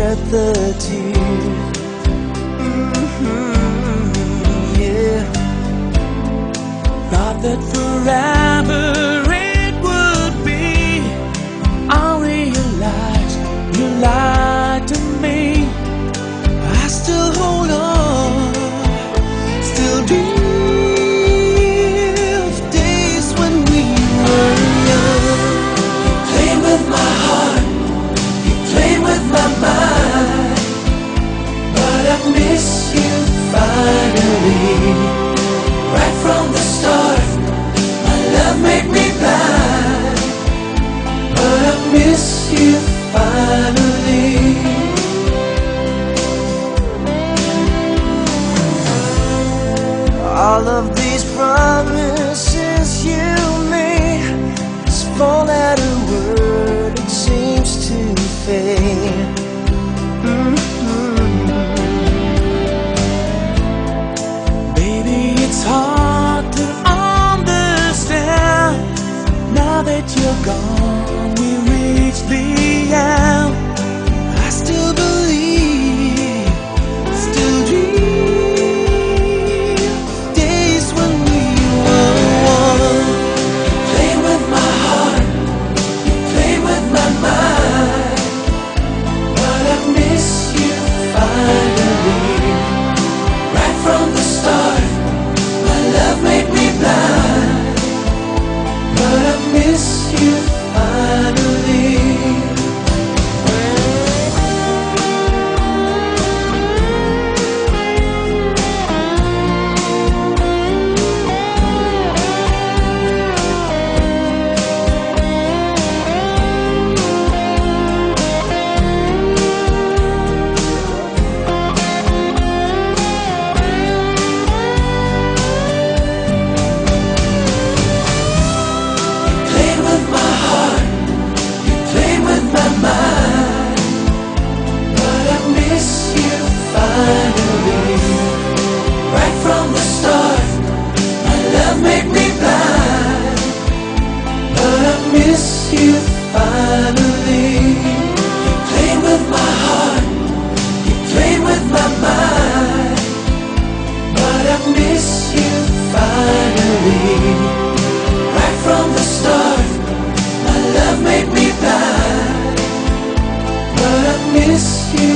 shed the tears. Yeah. Thought that forever it would be. I realized you lied to me. I still hold on, still dream of days when we were young. You played with my heart, you played with my mind, but I miss you finally. Right from the start, my love made me blind, but I miss you finally. All of these promises you made, this four-letter word, it seems to fade. Baby, it's hard to understand. Now that you're gone, we reach the end. I still believe, still dream days when we were one. You played with my heart, you played with my mind, but I miss you finally. Right from the start, my love made me blind, but I miss you finally. Right from the start, my love made me blind, but I miss you finally. You played with my heart, you played with my mind, but I miss you finally. Right from the start, my love made me blind, but I miss you